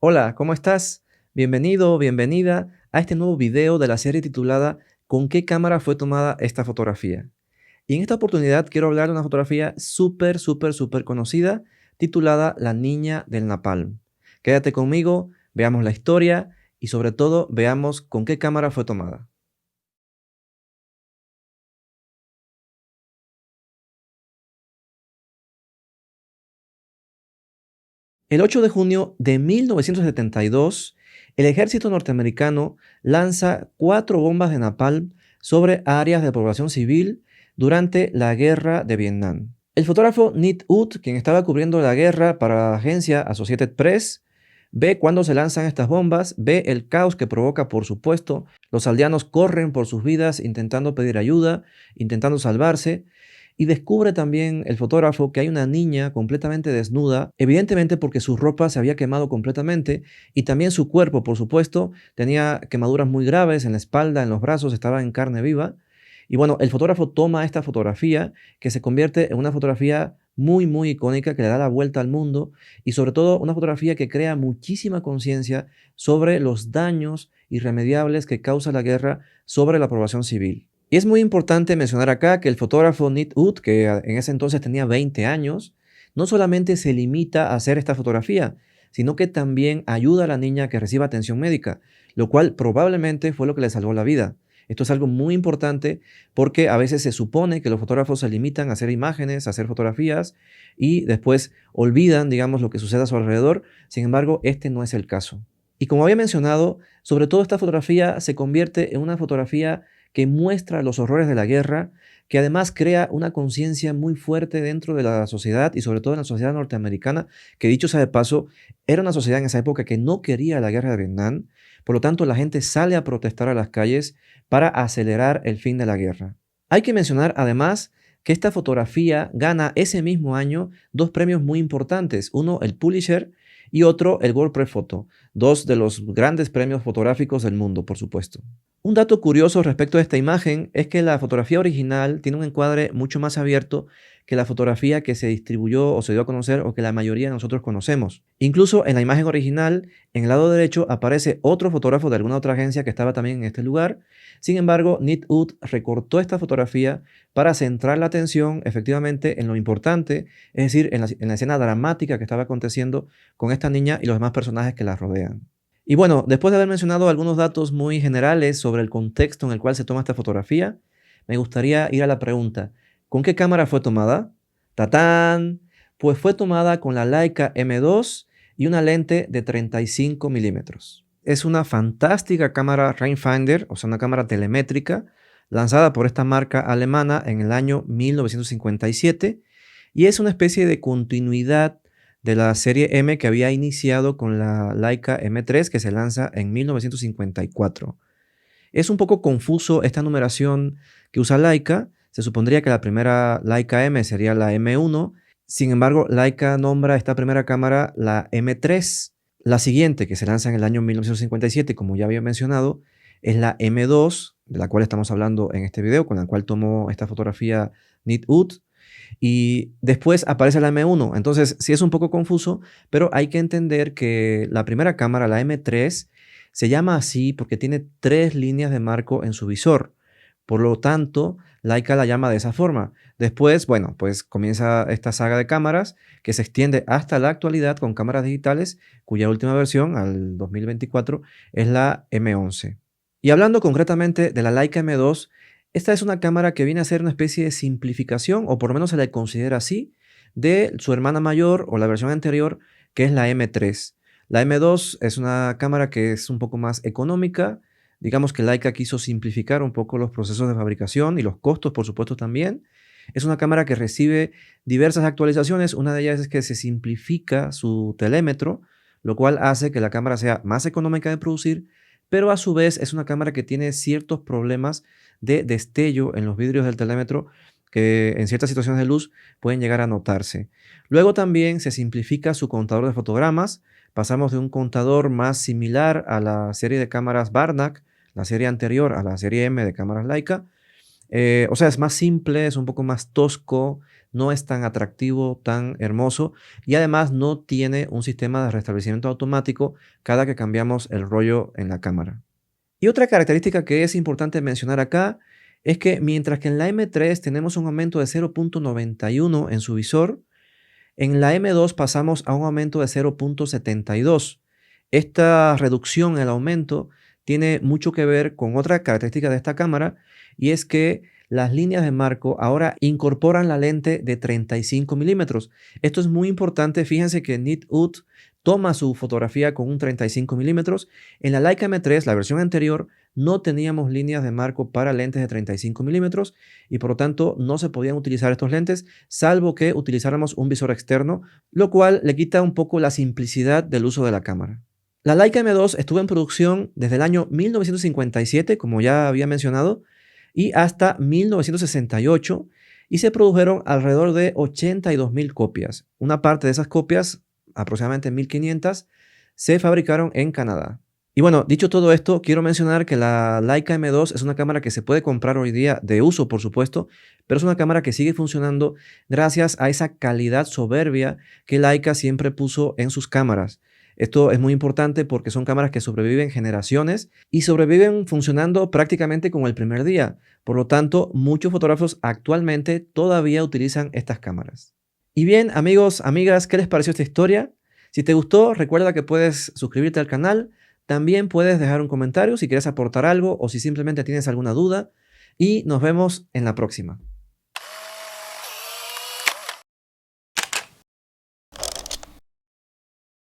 Hola, ¿cómo estás? Bienvenido o bienvenida a este nuevo video de la serie titulada ¿Con qué cámara fue tomada esta fotografía? Y en esta oportunidad quiero hablar de una fotografía súper conocida titulada La Niña del Napalm. Quédate conmigo, veamos la historia y sobre todo veamos con qué cámara fue tomada. El 8 de junio de 1972, el ejército norteamericano lanza 4 bombas de napalm sobre áreas de población civil durante la guerra de Vietnam. El fotógrafo Nit Ut, quien estaba cubriendo la guerra para la agencia Associated Press, ve cuando se lanzan estas bombas, ve el caos que provoca, por supuesto. Los aldeanos corren por sus vidas intentando pedir ayuda, intentando salvarse, y descubre también el fotógrafo que hay una niña completamente desnuda, evidentemente porque su ropa se había quemado completamente y también su cuerpo, por supuesto, tenía quemaduras muy graves en la espalda, en los brazos, estaba en carne viva. Y bueno, el fotógrafo toma esta fotografía que se convierte en una fotografía muy icónica que le da la vuelta al mundo y sobre todo una fotografía que crea muchísima conciencia sobre los daños irremediables que causa la guerra sobre la población civil. Y es muy importante mencionar acá que el fotógrafo Nit Ut, que en ese entonces tenía 20 años, no solamente se limita a hacer esta fotografía, sino que también ayuda a la niña que reciba atención médica, lo cual probablemente fue lo que le salvó la vida. Esto es algo muy importante porque a veces se supone que los fotógrafos se limitan a hacer imágenes, a hacer fotografías y después olvidan, digamos, lo que sucede a su alrededor. Sin embargo, este no es el caso. Y como había mencionado, sobre todo esta fotografía se convierte en una fotografía que muestra los horrores de la guerra, que además crea una conciencia muy fuerte dentro de la sociedad y sobre todo en la sociedad norteamericana, que dicho sea de paso, era una sociedad en esa época que no quería la guerra de Vietnam. Por lo tanto, la gente sale a protestar a las calles para acelerar el fin de la guerra. Hay que mencionar además que esta fotografía gana ese mismo año 2 premios muy importantes, uno el Pulitzer y otro el World Press Photo, dos de los grandes premios fotográficos del mundo, por supuesto. Un dato curioso respecto a esta imagen es que la fotografía original tiene un encuadre mucho más abierto que la fotografía que se distribuyó o se dio a conocer o que la mayoría de nosotros conocemos. Incluso en la imagen original, en el lado derecho, aparece otro fotógrafo de alguna otra agencia que estaba también en este lugar. Sin embargo, Nit Ut recortó esta fotografía para centrar la atención efectivamente en lo importante, es decir, en la escena dramática que estaba aconteciendo con esta niña y los demás personajes que la rodean. Y bueno, después de haber mencionado algunos datos muy generales sobre el contexto en el cual se toma esta fotografía, me gustaría ir a la pregunta, ¿con qué cámara fue tomada? ¡Tatán! Pues fue tomada con la Leica M2 y una lente de 35 milímetros. Es una fantástica cámara rangefinder, o sea, una cámara telemétrica, lanzada por esta marca alemana en el año 1957 y es una especie de continuidad de la serie M que había iniciado con la Leica M3 que se lanza en 1954. Es un poco confuso esta numeración que usa Leica. Se supondría que la primera Leica M sería la M1. Sin embargo, Leica nombra a esta primera cámara la M3. La siguiente, que se lanza en el año 1957, como ya había mencionado, es la M2, de la cual estamos hablando en este video, con la cual tomó esta fotografía Nit Ut. Y después aparece la M1. Entonces, sí es un poco confuso, pero hay que entender que la primera cámara, la M3, se llama así porque tiene 3 líneas de marco en su visor. Por lo tanto, Leica la llama de esa forma. Después, bueno, pues comienza esta saga de cámaras que se extiende hasta la actualidad con cámaras digitales, cuya última versión, al 2024, es la M11. Y hablando concretamente de la Leica M2, esta es una cámara que viene a ser una especie de simplificación, o por lo menos se la considera así, de su hermana mayor o la versión anterior, que es la M3. La M2 es una cámara que es un poco más económica. Digamos que Leica quiso simplificar un poco los procesos de fabricación y los costos, por supuesto, también. Es una cámara que recibe diversas actualizaciones. Una de ellas es que se simplifica su telémetro, lo cual hace que la cámara sea más económica de producir, pero a su vez es una cámara que tiene ciertos problemas de destello en los vidrios del telémetro que en ciertas situaciones de luz pueden llegar a notarse. Luego también se simplifica su contador de fotogramas. Pasamos de un contador más similar a la serie de cámaras Barnack, la serie anterior a la serie M de cámaras Leica, O sea, es más simple, es un poco más tosco, no es tan atractivo, tan hermoso y además no tiene un sistema de restablecimiento automático cada que cambiamos el rollo en la cámara. Y otra característica que es importante mencionar acá es que mientras que en la M3 tenemos un aumento de 0.91 en su visor, en la M2 pasamos a un aumento de 0.72. Esta reducción en el aumento tiene mucho que ver con otra característica de esta cámara y es que las líneas de marco ahora incorporan la lente de 35 milímetros. Esto es muy importante. Fíjense que Neatwood toma su fotografía con un 35 milímetros. En la Leica M3, la versión anterior, no teníamos líneas de marco para lentes de 35 milímetros y por lo tanto no se podían utilizar estos lentes salvo que utilizáramos un visor externo, lo cual le quita un poco la simplicidad del uso de la cámara. La Leica M2 estuvo en producción desde el año 1957, como ya había mencionado, y hasta 1968, y se produjeron alrededor de 82.000 copias. Una parte de esas copias, aproximadamente 1.500, se fabricaron en Canadá. Y bueno, dicho todo esto, quiero mencionar que la Leica M2 es una cámara que se puede comprar hoy día de uso, por supuesto, pero es una cámara que sigue funcionando gracias a esa calidad soberbia que Leica siempre puso en sus cámaras. Esto es muy importante porque son cámaras que sobreviven generaciones y sobreviven funcionando prácticamente como el primer día. Por lo tanto, muchos fotógrafos actualmente todavía utilizan estas cámaras. Y bien, amigos, amigas, ¿qué les pareció esta historia? Si te gustó, recuerda que puedes suscribirte al canal. También puedes dejar un comentario si quieres aportar algo o si simplemente tienes alguna duda. Y nos vemos en la próxima.